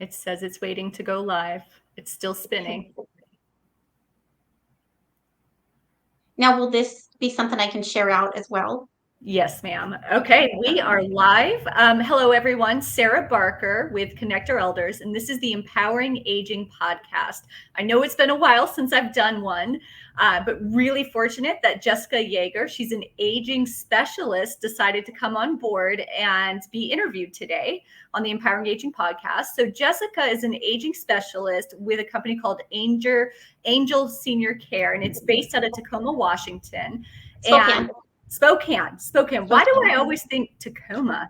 It says it's waiting to go live. It's still spinning. Now, will this be something I can share out as well? Yes, ma'am. Okay, we are live. Hello, everyone. Sarah Barker with Connect Our Elders, and this is the Empowering Aging podcast. I know it's been a while since I've done one, but really fortunate that Jessica Yaeger, she's an aging specialist, decided to come on board and be interviewed today on the Empowering Aging podcast. So Jessica is an aging specialist with a company called Angel Senior Care, and it's based out of Tacoma, Washington. And Spokane. Spokane. Why do I always think Tacoma?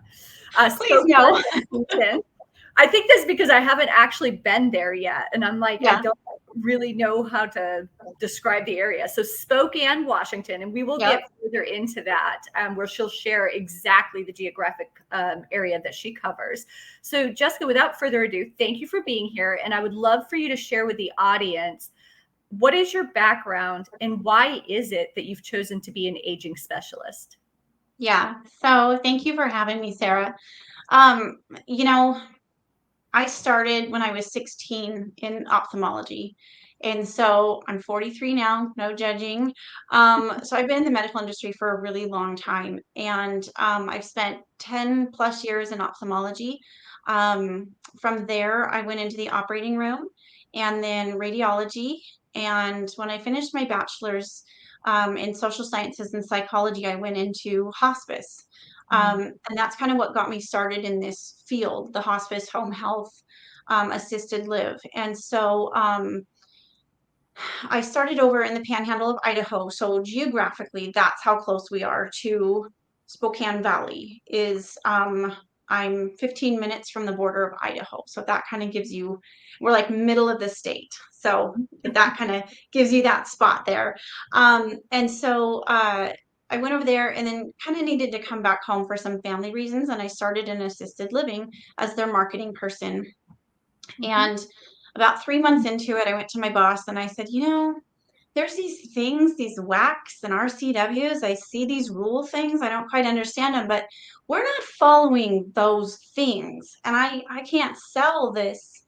Please no. Washington. I think that's because I haven't actually been there yet. And I'm like, I Yeah. don't really know how to describe the area. So Spokane, Washington, and we will Yep. get further into that where she'll share exactly the geographic area that she covers. So Jessica, without further ado, thank you for being here. And I would love for you to share with the audience, what is your background and why is it that you've chosen to be an aging specialist? Yeah. So thank you for having me, Sarah. Um, you know, I started when I was 16 in ophthalmology. And so I'm 43 now, no judging. So I've been in the medical industry for a really long time. And I've spent 10 plus years in ophthalmology. From there, I went into the operating room and then radiology. And when I finished my bachelor's in social sciences and psychology, I went into hospice. And that's kind of what got me started in this field, the hospice, home health, assisted live. And so I started over in the panhandle of Idaho. So geographically, that's how close we are to Spokane Valley. I'm 15 minutes from the border of Idaho. So that kind of gives you, we're like middle of the state. So that kind of gives you that spot there. And so I went over there and then kind of needed to come back home for some family reasons. And I started in assisted living as their marketing person. Mhm. And about 3 months into it, I went to my boss and I said, there's these things, these WACs and RCWs. I see these rule things. I don't quite understand them, but we're not following those things. And I can't sell this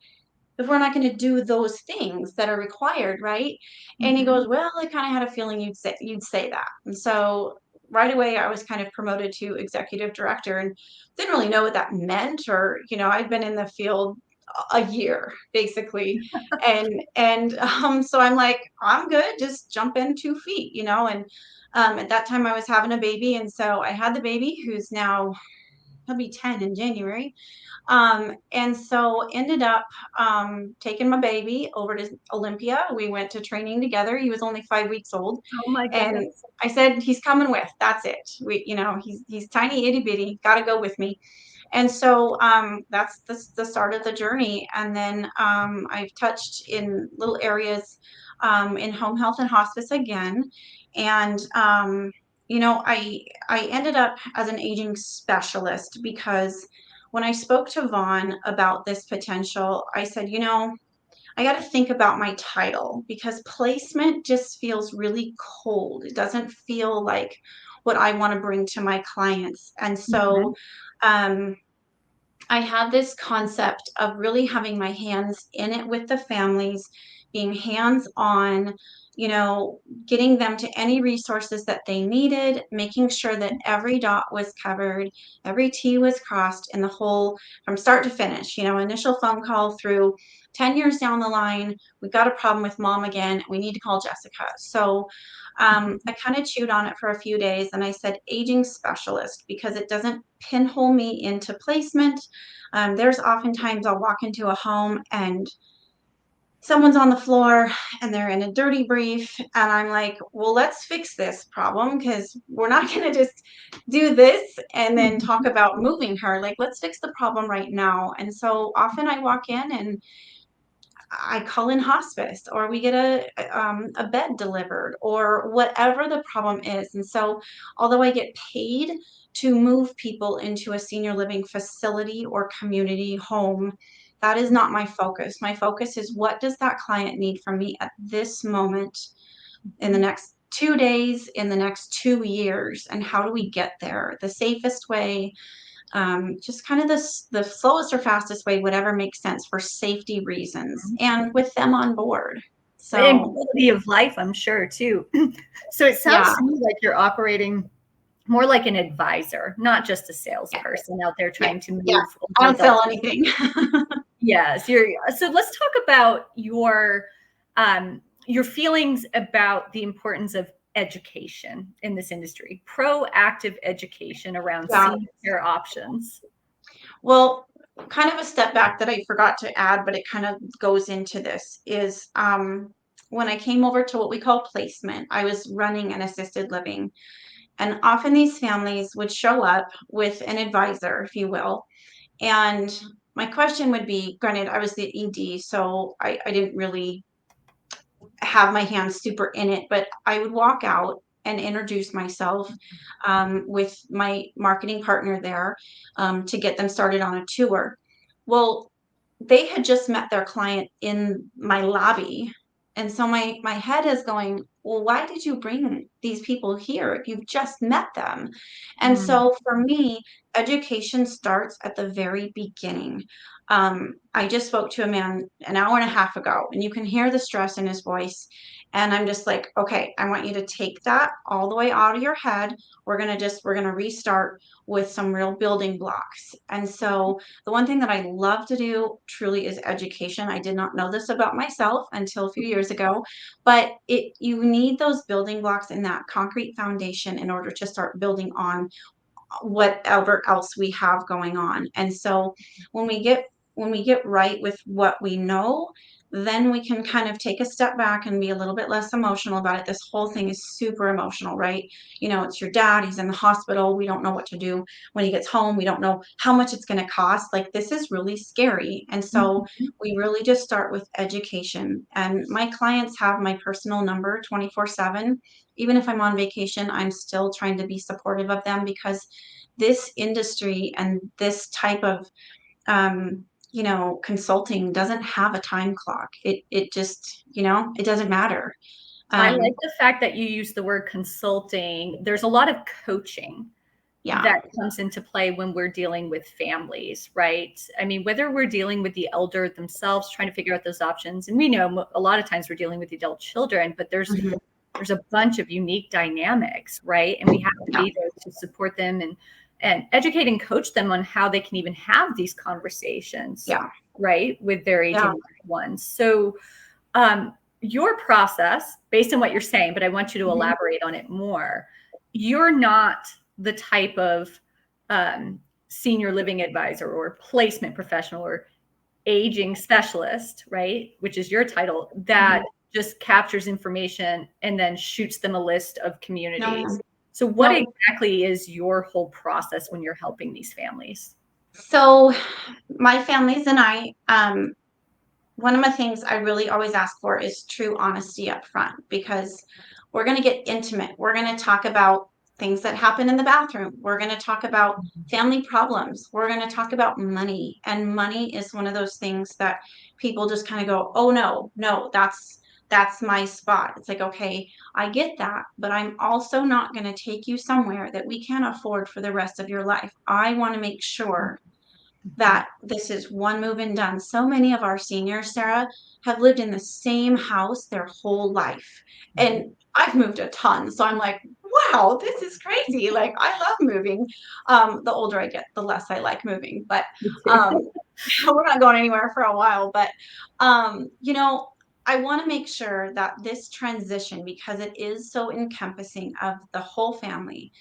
if we're not going to do those things that are required, right? And he Mhm. goes, well, I kind of had a feeling you'd say that. And so right away, I was kind of promoted to executive director and didn't really know what that meant. Or, I'd been in the field a year basically. And so I'm like, I'm good, just jump in 2 feet, and at that time I was having a baby. And so I had the baby who's now, he'll be 10 in January. And so ended up taking my baby over to Olympia. We went to training together. He was only 5 weeks old. Oh my And goodness. I said, he's coming with, that's it. He's tiny, itty bitty, got to go with me. And so that's the start of the journey. And then I've touched in little areas in home health and hospice again. And, I ended up as an aging specialist because when I spoke to Vaughn about this potential, I said, I got to think about my title because placement just feels really cold. It doesn't feel like what I want to bring to my clients. And so, Mhm. um, I had this concept of really having my hands in it with the families, being hands on, getting them to any resources that they needed, making sure that every dot was covered, every T was crossed, and the whole from start to finish, initial phone call through 10 years down the line, we've got a problem with mom again, we need to call Jessica. So I kind of chewed on it for a few days and I said aging specialist because it doesn't pinhole me into placement. There's oftentimes I'll walk into a home and someone's on the floor and they're in a dirty brief. And I'm like, well, let's fix this problem because we're not going to just do this and then talk Mhm. about moving her. Like, let's fix the problem right now. And so often I walk in and I call in hospice or we get a bed delivered or whatever the problem is. And so although I get paid to move people into a senior living facility or community home, that is not my focus. My focus is what does that client need from me at this moment in the Mhm. next 2 days, in the next 2 years, and how do we get there the safest way, just kind of the slowest or fastest way, whatever makes sense for safety reasons and with them on board. And So quality of life, I'm sure, too. So it sounds yeah, to me like you're operating more like an advisor, not just a yeah, salesperson out there yeah, trying to yeah. move I older don't sell adults. anything. Yes, you're so let's talk about your feelings about the importance of education in this industry, proactive education around Yeah. senior care options. Well, kind of a step back that I forgot to add, but it kind of goes into this is when I came over to what we call placement, I was running an assisted living. And often these families would show up with an advisor, if you will. And my question would be, granted, I was the ED, so I didn't really have my hands super in it, but I would walk out and introduce myself with my marketing partner there to get them started on a tour. Well, they had just met their client in my lobby. And so my head is going, well, why did you bring these people here? You've just met them. And Mm. so for me, education starts at the very beginning. I just spoke to a man an hour and a half ago, and you can hear the stress in his voice. And I'm just like, okay, I want you to take that all the way out of your head. We're gonna restart with some real building blocks. And so the one thing that I love to do truly is education. I did not know this about myself until a few years ago, but you need those building blocks in that concrete foundation in order to start building on whatever else we have going on. And so when we get when we get right with what we know, then we can kind of take a step back and be a little bit less emotional about it. This whole thing is super emotional, right? You know, it's your dad, he's in the hospital. We don't know what to do when he gets home. We don't know how much it's going to cost. Like, this is really scary. And so Mhm. we really just start with education. And my clients have my personal number 24/7. Even if I'm on vacation, I'm still trying to be supportive of them because this industry and this type of consulting doesn't have a time clock. It just, it doesn't matter. I like Um, the fact that you use the word consulting. There's a lot of coaching yeah. that comes into play when we're dealing with families, right? I mean, whether we're dealing with the elder themselves, trying to figure out those options, and we know a lot of times we're dealing with the adult children, but Mhm. there's a bunch of unique dynamics, right? And we have to Yeah. be there to support them and educate and coach them on how they can even have these conversations, Yeah. right, with their Yeah. aging loved ones. So your process, based on what you're saying, but I want you to Mhm. elaborate on it more. You're not the type of senior living advisor or placement professional or aging specialist, right? Which is your title, that Mhm. just captures information and then shoots them a list of No, communities. no, So, what no. exactly is your whole process when you're helping these families? So my families and I, one of the things I really always ask for is true honesty up front because we're going to get intimate. We're going to talk about things that happen in the bathroom. We're going to talk about family problems. We're going to talk about money. And money is one of those things that people just kind of go, "Oh no, no, that's my spot." It's like, "Okay, I get that, but I'm also not going to take you somewhere that we can't afford for the rest of your life. I want to make sure that this is one move and done." So many of our seniors, Sarah, have lived in the same house their whole life. And I've moved a ton. So I'm like, wow, this is crazy. Like, I love moving. The older I get, the less I like moving. But um, we're not going anywhere for a while. But, I want to make sure that this transition, because it is so encompassing of the whole family,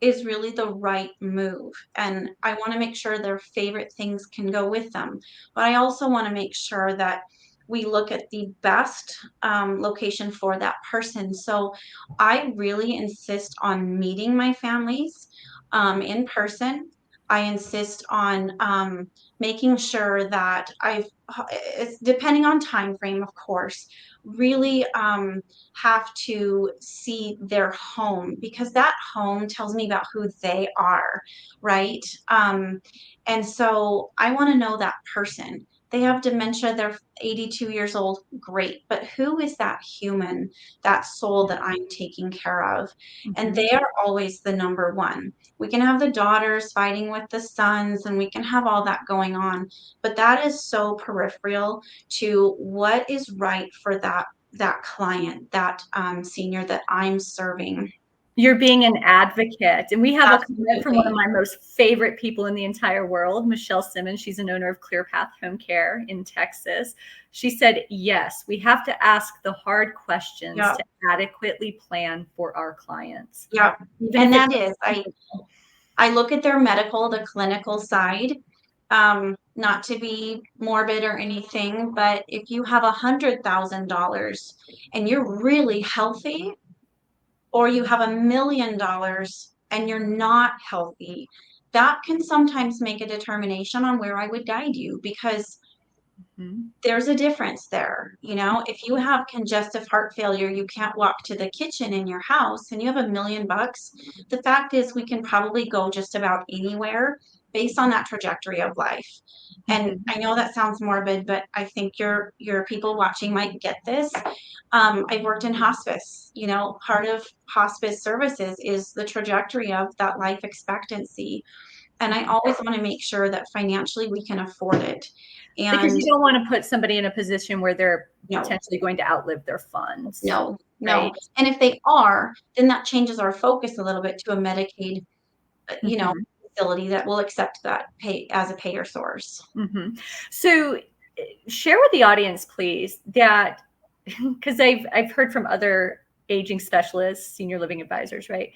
is really the right move. And I want to make sure their favorite things can go with them. But I also want to make sure that we look at the best location for that person. So I really insist on meeting my families in person. I insist on making sure that it's depending on time frame, of course, really have to see their home because that home tells me about who they are, right? And so I want to know that person. They have dementia, they're 82 years old, great. But who is that human, that soul that I'm taking care of? And Mhm. they are always the number one. We can have the daughters fighting with the sons, and we can have all that going on, but that is so peripheral to what is right for that client, that senior that I'm serving. You're being an advocate. And we have a comment from one of Absolutely. my most favorite people in the entire world, Michelle Simmons. She's an owner of Clear Path Home Care in Texas. She said, yes, we have to ask the hard questions Yeah. to adequately plan for our clients. Yeah. Even And if it's that is, I look at their medical, the clinical side, not to be morbid or anything, but if you have $100,000 and you're really healthy, or you have $1 million and you're not healthy, that can sometimes make a determination on where I would guide you, because Mhm. there's a difference there. If you have congestive heart failure, you can't walk to the kitchen in your house, and you have $1 million, the fact is we can probably go just about anywhere based on that trajectory of life. And Mhm. I know that sounds morbid, but I think your people watching might get this. I've worked in hospice. Part of hospice services is the trajectory of that life expectancy. And I always want to make sure that financially we can afford it. Because And you don't want to put somebody in a position where they're no, potentially going to outlive their funds, no, no. right? And if they are, then that changes our focus a little bit to a Medicaid, Mhm. facility that will accept that pay as a payer source. Mhm. So, share with the audience, please, that because I've heard from other aging specialists, senior living advisors, right?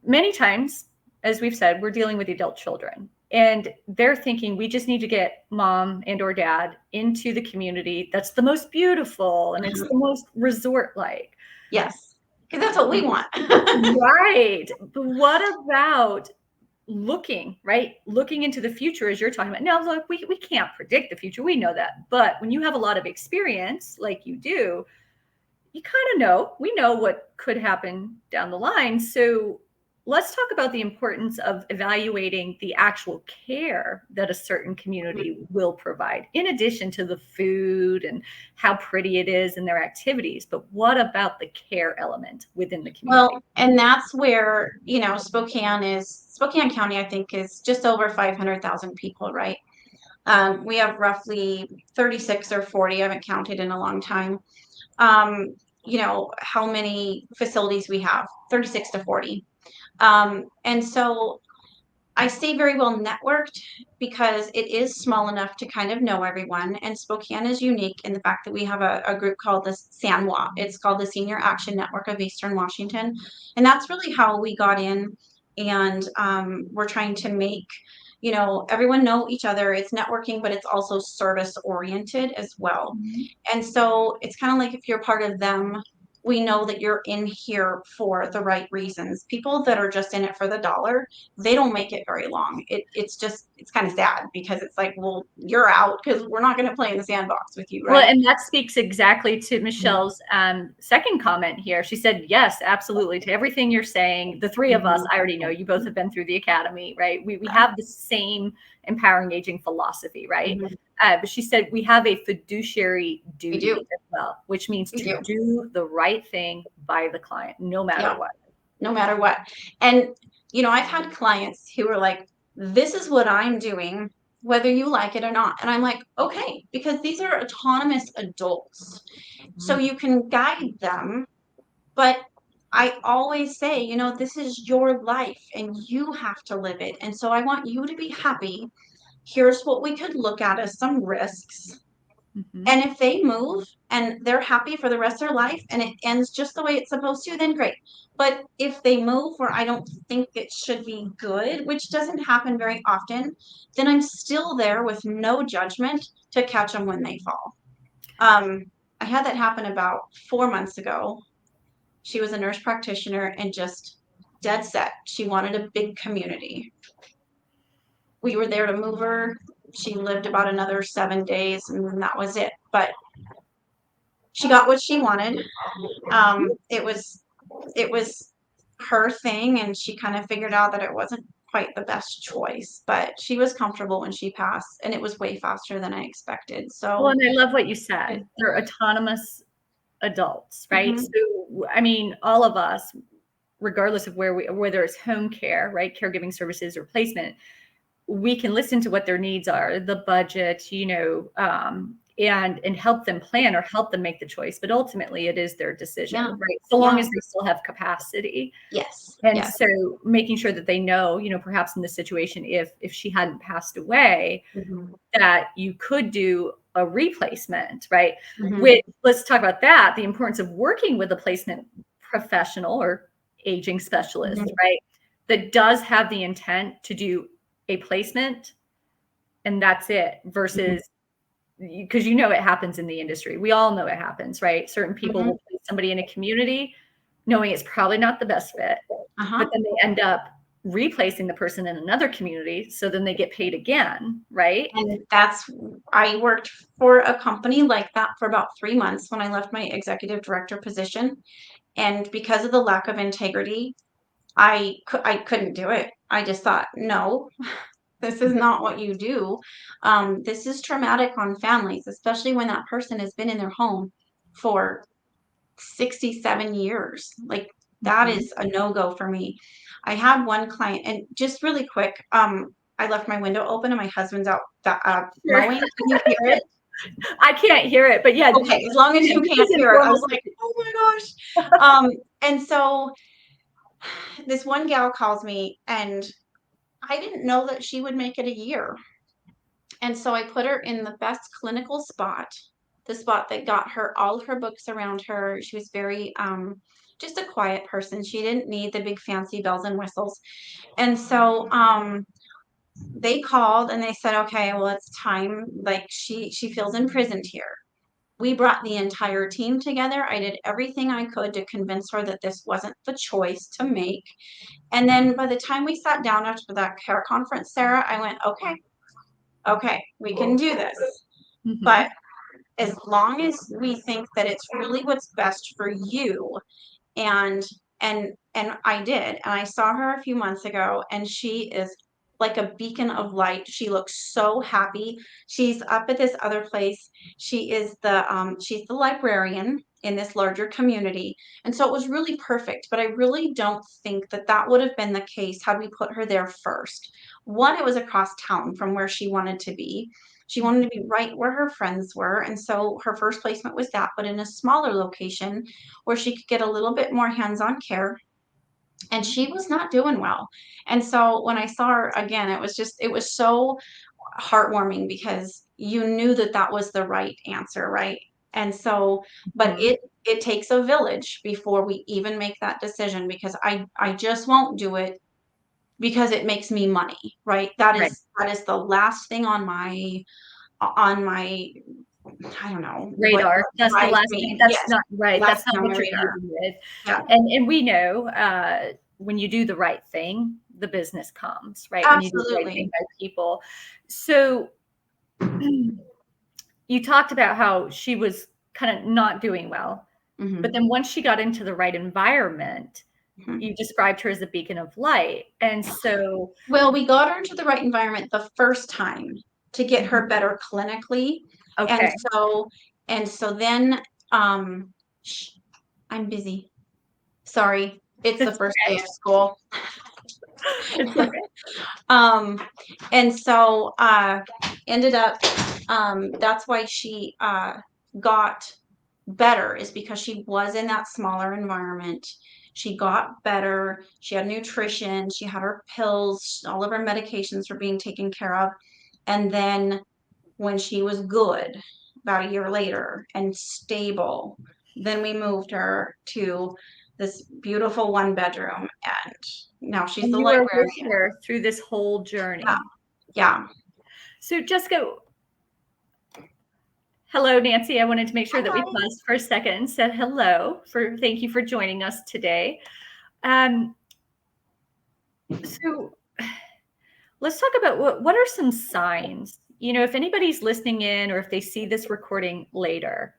Many times, as we've said, we're dealing with adult children, and they're thinking we just need to get mom and or dad into the community that's the most beautiful and it's the most resort like. Yes, because that's what we want. Right. But what about right? Looking into the future as you're talking about. Now, look, we can't predict the future. We know that. But when you have a lot of experience like you do, you kind of know, we know what could happen down the line. So let's talk about the importance of evaluating the actual care that a certain community will provide, in addition to the food and how pretty it is and their activities. But what about the care element within the community? Well, and that's where, Spokane County, I think, is just over 500,000 people, right? We have roughly 36 or 40, I haven't counted in a long time. How many facilities we have, 36 to 40. And so I stay very well networked because it is small enough to kind of know everyone. And Spokane is unique in the fact that we have a group called the SANWA. It's called the Senior Action Network of Eastern Washington. And that's really how we got in. And we're trying to make, everyone know each other. It's networking, but it's also service oriented as well. Mhm. And so it's kind of like if you're part of them, we know that you're in here for the right reasons. People that are just in it for the dollar, they don't make it very long. It's kind of sad because it's like, well, you're out because we're not going to play in the sandbox with you, Well, right? and that speaks exactly to Michelle's second comment here. She said, yes, absolutely, to everything you're saying. The three of us, Mhm. I already know you both have been through the academy, right? We have the same empowering aging philosophy, right? Mhm. But she said we have a fiduciary We do. duty as well, which means We to do. do the right thing by the client, no matter Yeah. what. No matter what. And, I've had clients who are like, this is what I'm doing, whether you like it or not. And I'm like, okay, because these are autonomous adults. So Mhm. you can guide them. But I always say, this is your life and you have to live it. And so I want you to be happy. Here's what we could look at as some risks. Mhm. And if they move and they're happy for the rest of their life and it ends just the way it's supposed to, then great. But if they move where I don't think it should be good, which doesn't happen very often, then I'm still there with no judgment to catch them when they fall. Um, I had that happen about 4 months ago. She was a nurse practitioner and just dead set. She wanted a big community. We were there to move her. She lived about another 7 days and then that was it. But she got what she wanted. It was her thing, and she kind of figured out that it wasn't quite the best choice, but she was comfortable when she passed, and it was way faster than I expected. Well, So and I love what you said. They're autonomous adults, right? mhm, So, I mean, all of us, regardless of whether it's home care, right, caregiving services or placement, we can listen to what their needs are, the budget, and help them plan or help them make the choice. But ultimately, it is their decision, yeah, right? So long yeah, as they still have capacity. yes, And yes. so making sure that they know, perhaps in this situation, if she hadn't passed away, Mhm, that you could do a replacement, right? mhm, Which, let's talk about that, the importance of working with a placement professional or aging specialist, mhm, right? That does have the intent to do a placement and that's it, mhm, versus, because it happens in the industry. We all know it happens, right? Certain people mhm. will place somebody in a community knowing it's probably not the best fit, but Uh-huh. then they end up replacing the person in another community. So then they get paid again, right? And I worked for a company like that for about 3 months when I left my executive director position, and because of the lack of integrity, I couldn't do it. I just thought, "No, this is not what you do." This is traumatic on families, especially when that person has been in their home for 67 years. Like, that Mhm. is a no-go for me. I had one client, and just really quick, I left my window open and my husband's out Sure. mowing. Can you hear it? I can't hear it, but yeah, Okay, as long as you this can't is hear it. I was informal. like, "Oh my gosh." Um, and so this one gal calls me, and I didn't know that she would make it a year. And so I put her in the best clinical spot, the spot that got her all of her books around her. She was very just a quiet person. She didn't need the big fancy bells and whistles. And so they called and they said, "Okay, well, it's time. Like, she feels imprisoned here." We brought the entire team together. I did everything I could to convince her that this wasn't the choice to make. And then by the time we sat down after that care conference, Sarah, I went, "Okay, okay, we can do this. But Mhm. as long as we think that it's really what's best for you," and and I did. And I saw her a few months ago, and she is like a beacon of light. She looks so happy. She's up at this other place. She's the librarian in this larger community. And so it was really perfect, but I really don't think that that would have been the case had we put her there first. One, it was across town from where she wanted to be. She wanted to be right where her friends were, and so her first placement was that, but in a smaller location where she could get a little bit more hands-on care, and she was not doing well. And so when I saw her again, it was so heartwarming because you knew that that was the right answer, right? And so, but Mhm. it takes a village before we even make that decision, because I just won't do it because it makes me money, right? Right. That is the last thing on my, I don't know, what Radar. That's the drives last thing. me. That's Yes, not right. last That's thing not on my what you're radar. leading with. Yeah, And we know, when you do the right thing, the business comes, right? When you do the right thing absolutely. by people. So you talked about how she was kind of not doing well, but Mhm, then once she got into the right environment, mhm. you described her as a beacon of light. And so, Well, we got her into the right environment the first time to get her mhm, better clinically, and okay. then, um sh I'm busy. Sorry, it's the It's first day okay. of school. It's okay. Um, and so, ended up, that's why she, got better, is because she was in that smaller environment. She got better. She had nutrition. She had her pills. All of her medications were being taken care of. And then when she was good, about a year later and stable, then we moved her to this beautiful one bedroom. And now she's And the you were with librarian. her through this whole Yeah. journey. Yeah. So Jessica, hello, Nancy. I wanted to make sure that we Hi. paused for a second and said hello. Thank you for joining us today. Um, so let's talk about what are some signs. If anybody's listening in or if they see this recording later,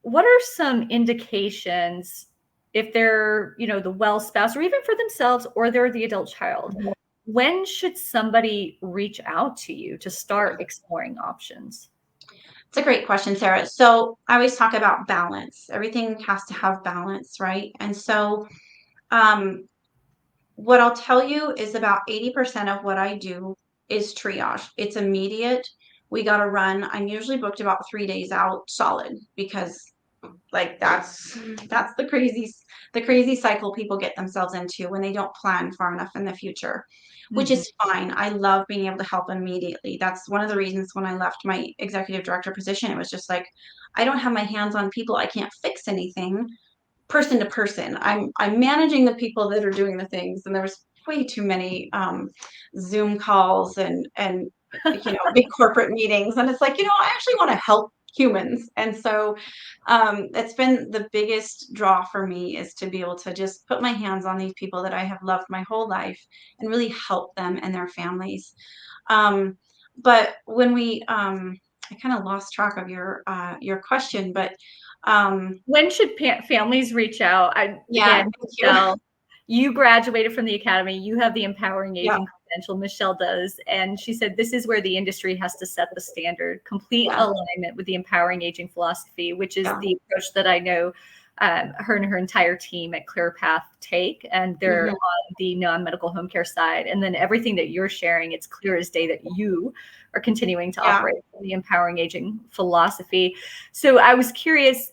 what are some indications if they're, the well spouse, or even for themselves, or they're the adult child, when should somebody reach out to you to start exploring options? It's a great question, Sarah. So I always talk about balance. Everything has to have balance, right? And so um, what I'll tell you is about 80% of what I do is triage. It's immediate. We got to run. I'm usually booked about 3 days out solid because like that's the crazy cycle people get themselves into when they don't plan far enough in the future, which Mhm. is fine. I love being able to help immediately. That's one of the reasons when I left my executive director position, it was just like I don't have my hands on people. I can't fix anything person to person. I'm managing the people that are doing the things, and there was way too many Zoom calls and big corporate meetings, and it's like I actually want to help humans, and so it's been the biggest draw for me is to be able to just put my hands on these people that I have loved my whole life and really help them and their families. But when we I kind of lost track of your question, but When should families reach out? yeah, Again, thank you. Michelle, you graduated from the academy. You have the Empowering Yeah, Aging credential. Michelle does. And she said this is where the industry has to set the standard. Complete yeah, alignment with the Empowering Aging philosophy, which is yeah. the approach that I know her and her entire team at ClearPath take. And they're Mhm. on the non-medical home care side. And then everything that you're sharing, it's clear as day that you are continuing to Yeah. operate the Empowering Aging philosophy. So I was curious,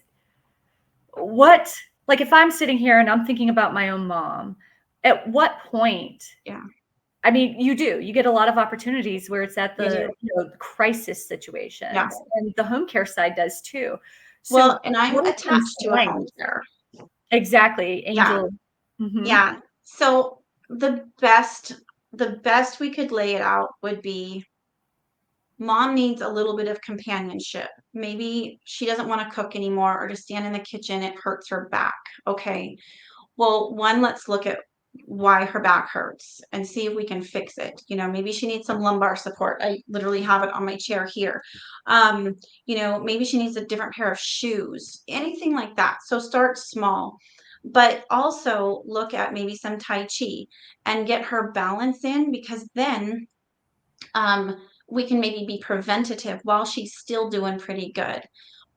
like if I'm sitting here and I'm thinking about my own mom, at what point? Yeah. I mean, you get a lot of opportunities where it's at You the, do. crisis Yeah. situations, and the home care side does too. Well, So and I'm what are some attached to a home signs? care. Exactly, Yeah. Angel. Hmm. Yeah. So the best we could lay it out would be mom needs a little bit of companionship. Maybe she doesn't want to cook anymore or to stand in the kitchen. It hurts her back. Okay. Well, one, let's look at why her back hurts and see if we can fix it. Maybe she needs some lumbar support. I literally have it on my chair here. Maybe she needs a different pair of shoes, anything like that. So start small, but also look at maybe some Tai Chi and get her balance in because then um, we can maybe be preventative while she's still doing pretty good.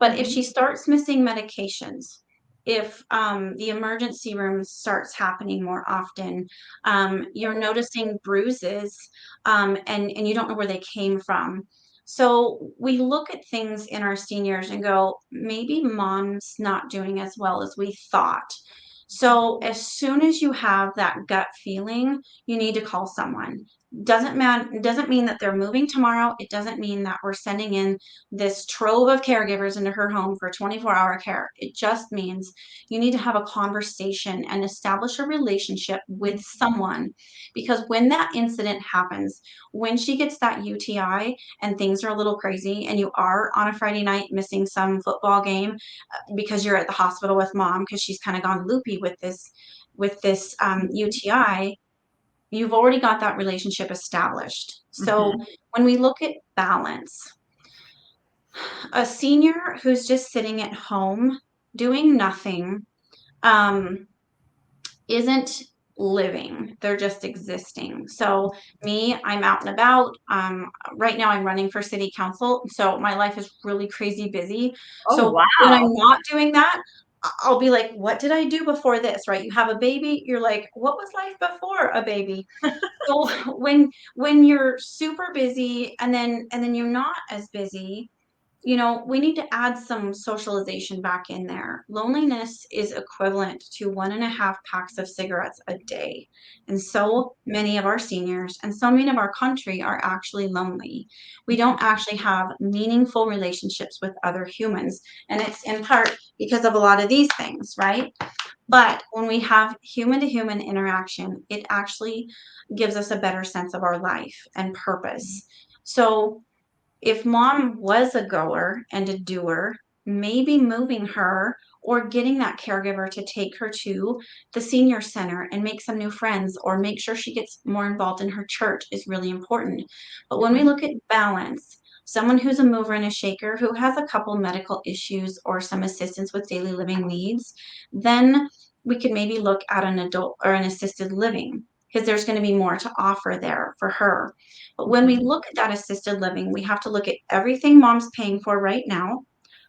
But if Hmm. she starts missing medications, if the emergency room starts happening more often, you're noticing bruises, and you don't know where they came from. So we look at things in our seniors and go, maybe mom's not doing as well as we thought. So as soon as you have that gut feeling, you need to call someone. Doesn't mean that they're moving tomorrow. It doesn't mean that we're sending in this trove of caregivers into her home for 24-hour care. It just means you need to have a conversation and establish a relationship with someone, because when that incident happens, when she gets that UTI and things are a little crazy and you are on a Friday night missing some football game because you're at the hospital with mom because she's kind of gone loopy with this UTI, you've already got that relationship established. So Hmm. when we look at balance, a senior who's just sitting at home doing nothing um, isn't living, they're just existing. So me, I'm out and about. Right now I'm running for city council, so my life is really crazy busy. Oh, So when wow. I'm not doing that, I'll be like, what did I do before this? Right? You have a baby, you're like, what was life before a baby? So when you're super busy and then you're not as busy, we need to add some socialization back in there. Loneliness is equivalent to 1.5 packs of cigarettes a day. And so many of our seniors and so many of our country are actually lonely. We don't actually have meaningful relationships with other humans. And it's in part because of a lot of these things, right? But when we have human to human interaction, it actually gives us a better sense of our life and purpose. So if mom was a goer and a doer, maybe moving her or getting that caregiver to take her to the senior center and make some new friends or make sure she gets more involved in her church is really important. But when we look at balance, someone who's a mover and a shaker who has a couple medical issues or some assistance with daily living needs, then we could maybe look at an adult or an assisted living, because there's going to be more to offer there for her. But when we look at that assisted living, we have to look at everything mom's paying for right now,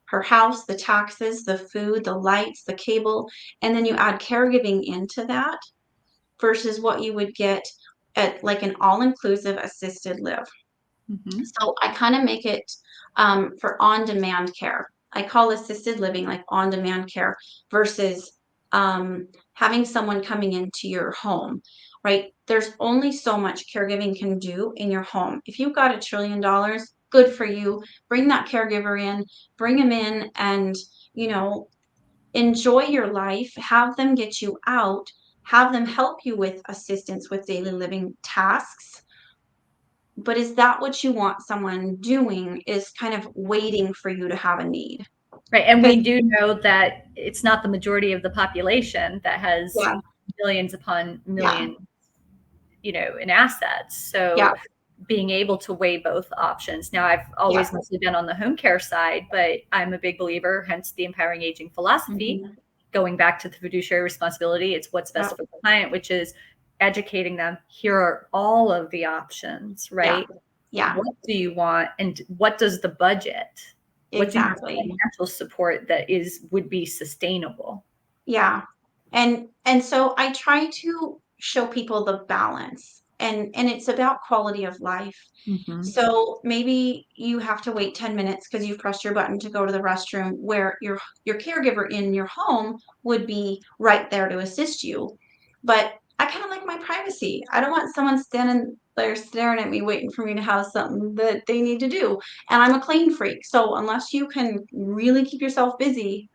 her house, the taxes, the food, the lights, the cable, and then you add caregiving into that versus what you would get at like an all-inclusive assisted live. Mm-hmm. So I kind of make it for on-demand care. I call assisted living like on-demand care versus having someone coming into your home, right? There's only so much caregiving can do in your home. If you've got $1 trillion, good for you. Bring that caregiver in, bring them in, and enjoy your life. Have them get you out. Have them help you with assistance with daily living tasks. But is that what you want someone doing, is kind of waiting for you to have a need? Right. And we do know that it's not the majority of the population that has Yeah, millions upon yeah, millions, in assets. yeah. So being able to weigh both options. Now, I've Yeah. always mostly been on the home care side, but I'm a big believer, hence the empowering aging philosophy, Mhm. going back to the fiduciary responsibility. It's what's best Yep. for the client, which is educating them. Here are all of the options, Yeah. right? Yeah. What do you want? And what does the budget? What do you Exactly. financial support that would be sustainable? Yeah. And so I try to show people the balance, and it's about quality of life. Mm-hmm. So maybe you have to wait 10 minutes because you've pressed your button to go to the restroom, where your caregiver in your home would be right there to assist you. But I kind of like my privacy. I don't want someone standing there staring at me waiting for me to have something that they need to do. And I'm a clean freak. So unless you can really keep yourself busy,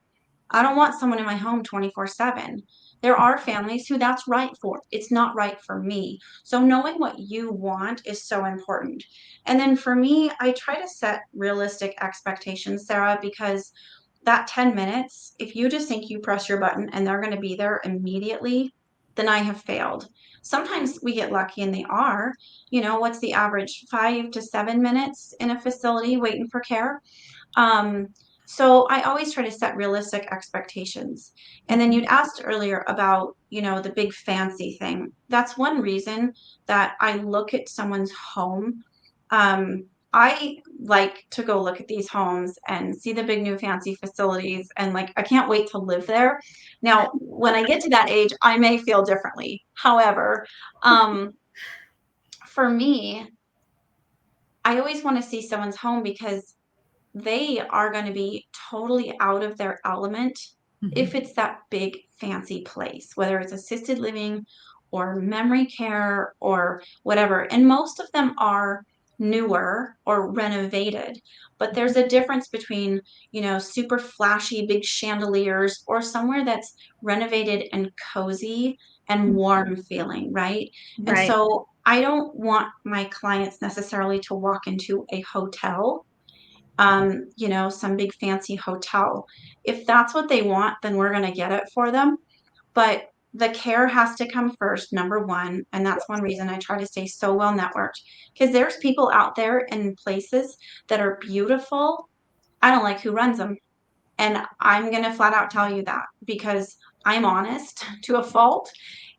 I don't want someone in my home 24/7. There are families who that's right for. It's not right for me. So knowing what you want is so important. And then for me, I try to set realistic expectations, Sarah, because that 10 minutes, if you just think you press your button and they're going to be there immediately, then I have failed. Sometimes we get lucky and they are. What's the average? 5 to 7 minutes in a facility waiting for care. Um, so I always try to set realistic expectations. And then you'd asked earlier about, the big fancy thing. That's one reason that I look at someone's home. I like to go look at these homes and see the big new fancy facilities, and like I can't wait to live there. Now, when I get to that age, I may feel differently. However, for me, I always want to see someone's home because they are going to be totally out of their element if it's that big fancy place, whether it's assisted living or memory care or whatever. And most of them are newer or renovated, but there's a difference between, super flashy big chandeliers or somewhere that's renovated and cozy and warm feeling, right? And Right. so I don't want my clients necessarily to walk into a hotel, some big fancy hotel. If that's what they want, then we're going to get it for them. But the care has to come first, number one. And that's one reason I try to stay so well networked, because there's people out there in places that are beautiful. I don't like who runs them. And I'm going to flat out tell you that because I'm honest to a fault.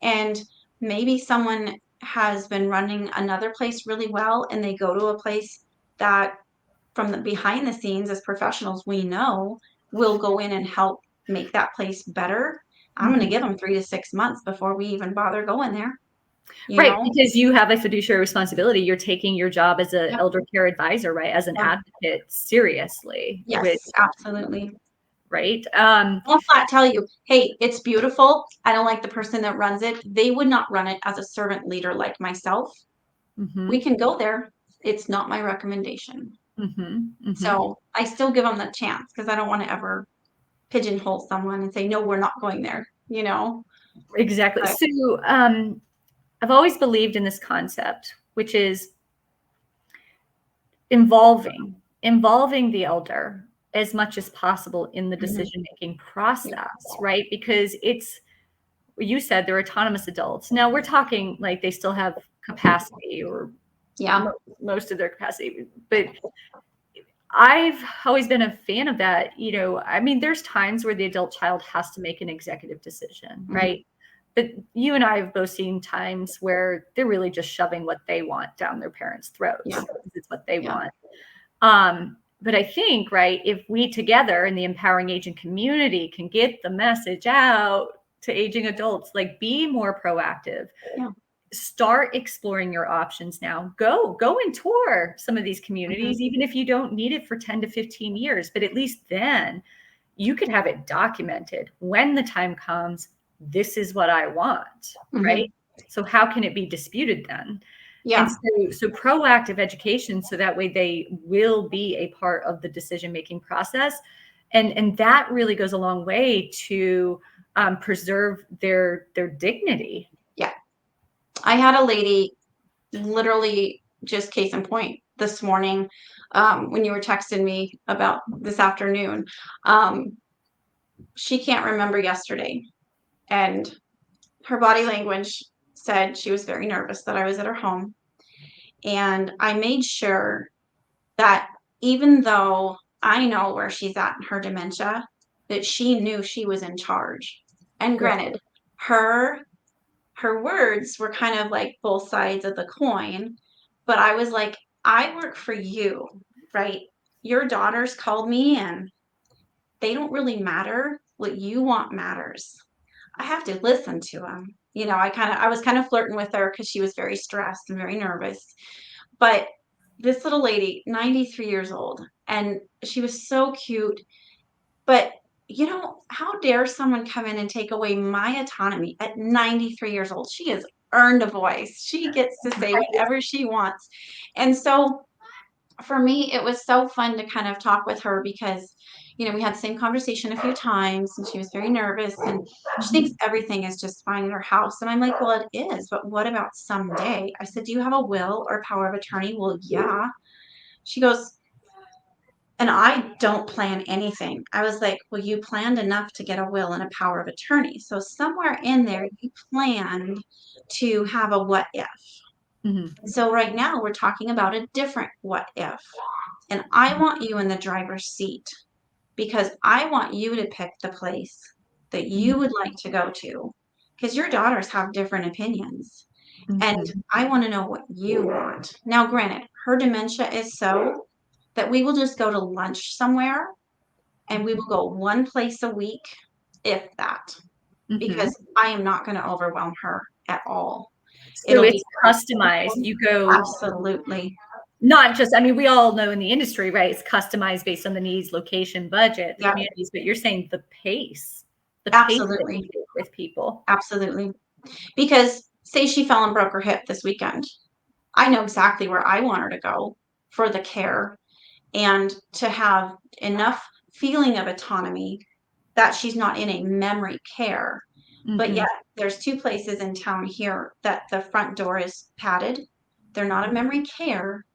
And maybe someone has been running another place really well and they go to a place that, from the behind the scenes, as professionals, we know will go in and help make that place better. I'm going to give them 3 to 6 months before we even bother going there. Right, because you have a fiduciary responsibility. You're taking your job as an Yep. elder care advisor, right, as an Yep. advocate seriously, with Yes, absolutely. right. I'll flat tell you, hey, it's beautiful. I don't like the person that runs it. They would not run it as a servant leader like myself. We can go there. It's not my recommendation. So I still give them the chance because I don't want to ever pigeonhole someone and say, no, we're not going there, Exactly. But So I've always believed in this concept, which is involving the elder as much as possible in the decision-making process, right? Because you said they're autonomous adults. Now we're talking like they still have capacity, or yeah, most of their capacity, but I've always been a fan of that. I mean, there's times where the adult child has to make an executive decision, right? But you and I have both seen times where they're really just shoving what they want down their parents' throats Yeah. because it's what they Yeah. want. But I think, right, if we together in the empowering aging community can get the message out to aging adults, like be more proactive. Yeah. Start exploring your options now. Go and tour some of these communities, even if you don't need it for 10 to 15 years, but at least then you could have it documented. When the time comes, this is what I want, right? So how can it be disputed then? Yeah. And so proactive education, so that way they will be a part of the decision-making process. And that really goes a long way to preserve their dignity. Yeah. I had a lady, literally just case in point, this morning, when you were texting me about this afternoon. She can't remember yesterday, and her body language said she was very nervous that I was at her home. And I made sure that even though I know where she's at in her dementia, that she knew she was in charge. And granted, her words were kind of like both sides of the coin, but I was like, I work for you, right? Your daughters called me and they don't really matter. What you want matters. I have to listen to them. I was kind of flirting with her because she was very stressed and very nervous. But this little lady, 93 years old, and she was so cute. But how dare someone come in and take away my autonomy at 93 years old? She has earned a voice. She gets to say whatever she wants. And so for me, it was so fun to kind of talk with her because, we had the same conversation a few times and she was very nervous and she thinks everything is just fine in her house. And I'm like, well, it is, but what about someday? I said, do you have a will or power of attorney? Well, yeah. She goes, and I don't plan anything. I was like, well, you planned enough to get a will and a power of attorney. So somewhere in there, you planned to have a what if. So right now we're talking about a different what if. And I want you in the driver's seat because I want you to pick the place that you would like to go to because your daughters have different opinions. And I want to know what you want. Now, granted, her dementia is so that we will just go to lunch somewhere and we will go one place a week, if that, because I am not going to overwhelm her at all. So It'll be it's customized. You go, absolutely. not just, I mean, we all know in the industry, right? It's customized based on the needs, location, budget, the Yeah. communities, but you're saying the pace Absolutely. that you take with people. Absolutely. Because say she fell and broke her hip this weekend. I know exactly where I want her to go for the care and to have enough feeling of autonomy that she's not in a memory care. But yet there's two places in town here that the front door is padded. They're not a memory care,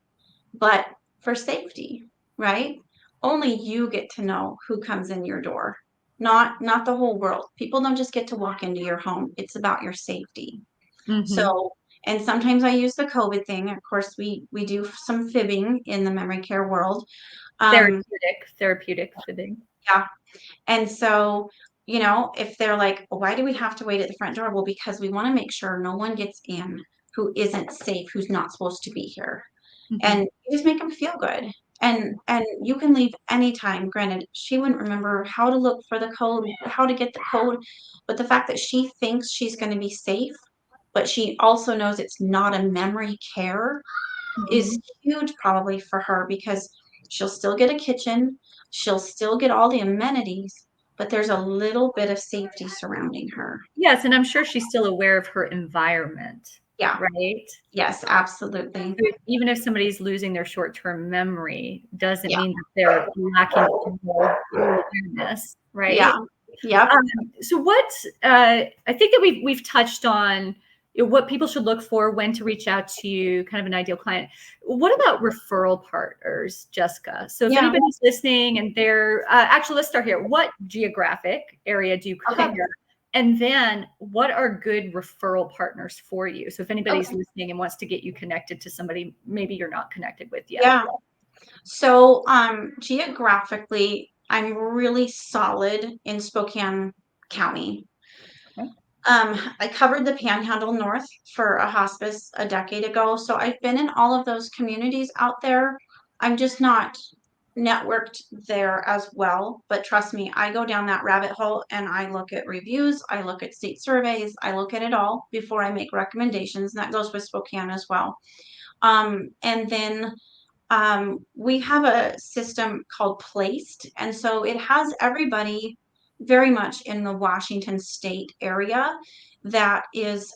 but for safety, right? Only you get to know who comes in your door, not the whole world. People don't just get to walk into your home. It's about your safety. So, and sometimes I use the COVID thing. Of course, we do some fibbing in the memory care world. Therapeutic fibbing. Yeah. And so, if they're like, well, why do we have to wait at the front door? Well, because we want to make sure no one gets in who isn't safe, who's not supposed to be here. And you just make them feel good. And you can leave anytime. Granted, she wouldn't remember how to look for the code, how to get the code, but the fact that she thinks she's going to be safe, but she also knows it's not a memory care is huge probably for her because she'll still get a kitchen, she'll still get all the amenities, but there's a little bit of safety surrounding her. Yes, and I'm sure she's still aware of her environment. Yeah. Right? Yes, absolutely. Even if somebody's losing their short-term memory, doesn't mean that they're lacking awareness, right? Yeah. Yep. So what I think that we've touched on what people should look for, when to reach out to you, kind of an ideal client. What about referral partners, Jessica? So if anybody's listening and they're actually, let's start here. What geographic area do you cover? And then what are good referral partners for you? So if anybody's listening and wants to get you connected to somebody maybe you're not connected with yet. Yeah. So, geographically, I'm really solid in Spokane County. Okay. I covered the Panhandle North for a hospice a decade ago, so I've been in all of those communities out there. I'm just not networked there as well, but trust me, I go down that rabbit hole and I look at reviews, I look at state surveys, I look at it all before I make recommendations, and that goes with Spokane as well. And then we have a system called Placed, and so it has everybody very much in the Washington state area that is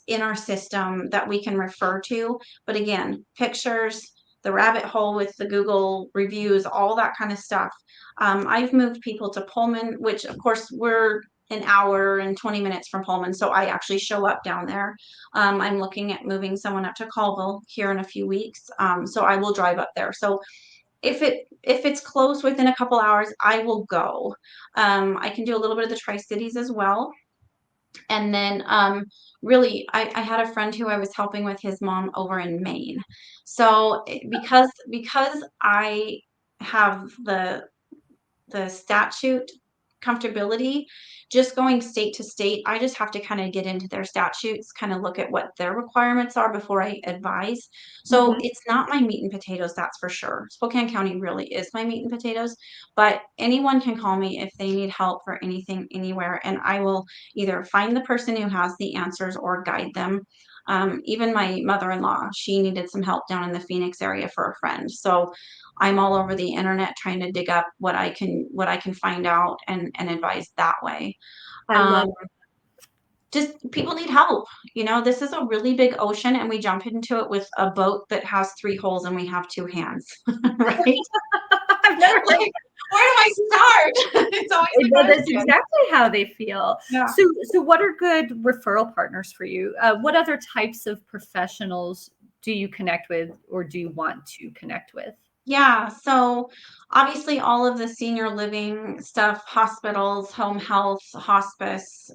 in our system that we can refer to. But again, pictures, the rabbit hole with the Google reviews, all that kind of stuff. I've moved people to Pullman, which of course we're an hour and 20 minutes from Pullman, so I actually show up down there. I'm looking at moving someone up to Colville here in a few weeks, so I will drive up there. So if it's close within a couple hours, I will go. I can do a little bit of the Tri-Cities as well. And then really, I had a friend who I was helping with his mom over in Maine. So because I have the statute comfortability, just going state to state, I just have to kind of get into their statutes, kind of look at what their requirements are before I advise. So Mhm. it's not my meat and potatoes, that's for sure. Spokane County really is my meat and potatoes, but anyone can call me if they need help for anything, anywhere, and I will either find the person who has the answers or guide them. Even my mother-in-law, she needed some help down in the Phoenix area for a friend. So I'm all over the internet trying to dig up what I can find out and advise that way. I Um, love. just people need help. You know, this is a really big ocean and we jump into it with a boat that has three holes and we have two hands, right? I've never. Like, where do I start? It's always the Well, that's question. exactly how they feel. Yeah. So what are good referral partners for you? What other types of professionals do you connect with, or do you want to connect with? Yeah, so obviously all of the senior living stuff, hospitals, home health, hospice,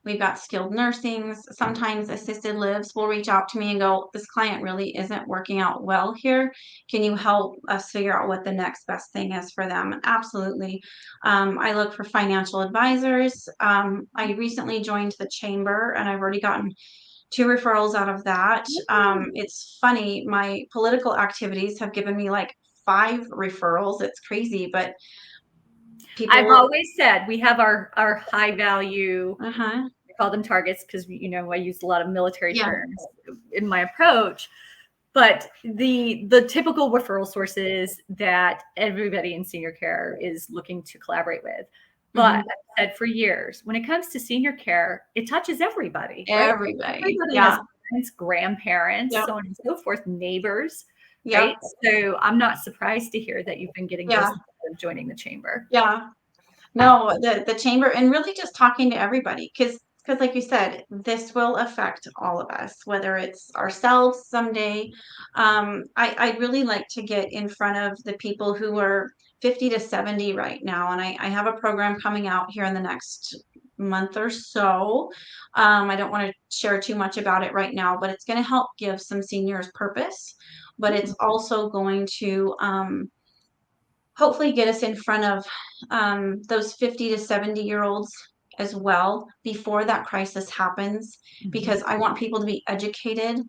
we've got skilled nursing, sometimes assisted lives will reach out to me and go, this client really isn't working out well here. Can you help us figure out what the next best thing is for them? Absolutely. I look for financial advisors. I recently joined the chamber and I've already gotten two referrals out of that. It's funny, my political activities have given me like five referrals. It's crazy, but I've people, always said we have our high value. uh-huh, We call them targets because I use a lot of military yeah, terms in my approach. But the typical referral sources that everybody in senior care is looking to collaborate with. But hmm, I've said for years, when it comes to senior care, it touches everybody, right? everybody, Everybody has yeah, parents, grandparents, yeah, so on and so forth, neighbors, yeah, right? So I'm not surprised to hear that you've been getting yeah, business out of joining the chamber. yeah. No, the chamber and really just talking to everybody because like you said, this will affect all of us, whether it's ourselves someday. I really like to get in front of the people who are 50 to 70 right now, and I have a program coming out here in the next month or so. I don't want to share too much about it right now, but it's going to help give some seniors purpose, but it's also going to hopefully get us in front of those 50 to 70-year-olds as well before that crisis happens, Mhm. because I want people to be educated.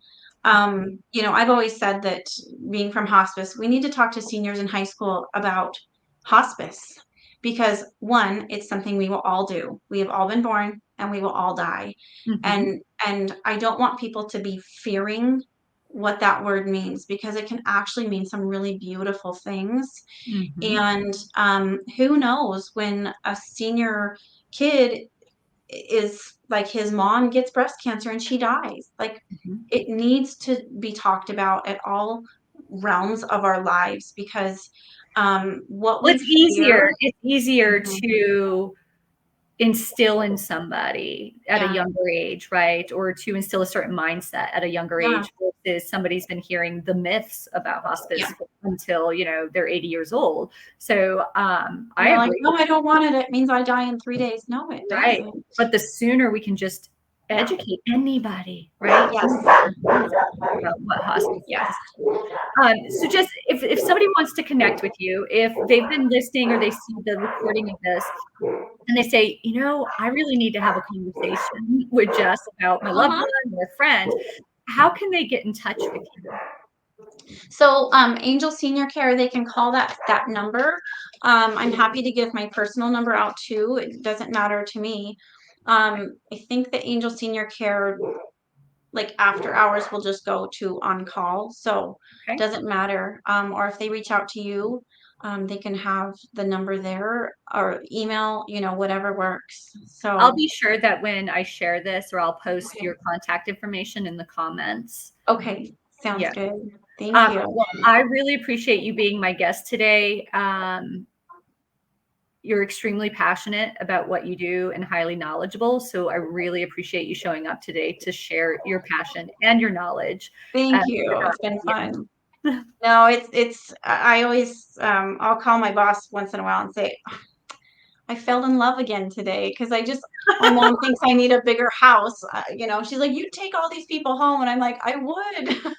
I've always said that being from hospice, we need to talk to seniors in high school about hospice because one, it's something we will all do. We have all been born and we will all die. Mhm. And I don't want people to be fearing what that word means because it can actually mean some really beautiful things. Mhm. And who knows when a senior kid is like his mom gets breast cancer and she dies. Like Mhm. it needs to be talked about at all realms of our lives because what Well, we fear. it's easier Mhm, to instill in somebody at a yeah, younger age, right? Or to instill a certain mindset at a younger yeah, age versus somebody's been hearing the myths about yeah. hospice until, they're 80 years old. So, And I they're like, agree no, with I don't want it. It means I die in 3 days. No, it right. doesn't. But the sooner we can just educate anybody, right? Yes. About what hospice Yes. is. So just if somebody wants to connect with you, if they've been listening or they see the recording of this and they say, I really need to have a conversation with Jess about my loved Uh-huh. one or a friend, how can they get in touch with you? So Angel Senior Care, they can call that number. I'm happy to give my personal number out too. It doesn't matter to me. I think the Angel Senior Care, like after hours, will just go to on call. So Okay. doesn't matter. Or if they reach out to you, they can have the number there or email, whatever works. So I'll be sure that when I share this, or I'll post okay. your contact information in the comments. Okay, sounds Yeah. good. Thank you. Well, I really appreciate you being my guest today. You're extremely passionate about what you do and highly knowledgeable. So I really appreciate you showing up today to share your passion and your knowledge. Thank you. About It's been yeah. fun. No, it's I always I'll call my boss once in a while and say, I fell in love again today because my mom thinks I need a bigger house. She's like, you take all these people home, and I'm like, I would.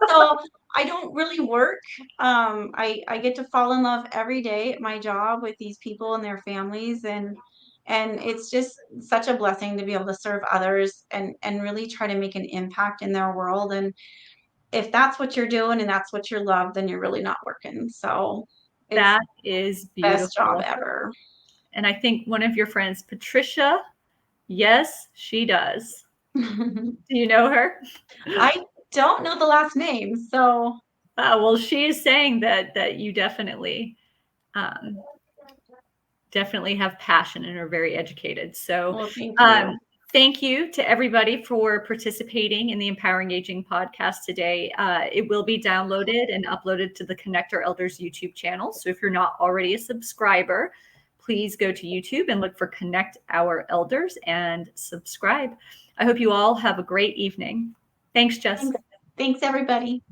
So I don't really work. I get to fall in love every day at my job with these people and their families, and it's just such a blessing to be able to serve others and really try to make an impact in their world. And if that's what you're doing and that's what you love, then you're really not working. So it's That is the best job beautiful. ever. And I think one of your friends, Patricia, yes, she does. Do you know her? I don't know the last name, so Well, she is saying that you um, definitely have passion and are very educated. So, well, thank you. thank you to everybody for participating in the Empowering Aging podcast today. It will be downloaded and uploaded to the Connector Elders YouTube channel. So, if you're not already a subscriber, please go to YouTube and look for Connect Our Elders and subscribe. I hope you all have a great evening. Thanks, Jess. Thanks, everybody.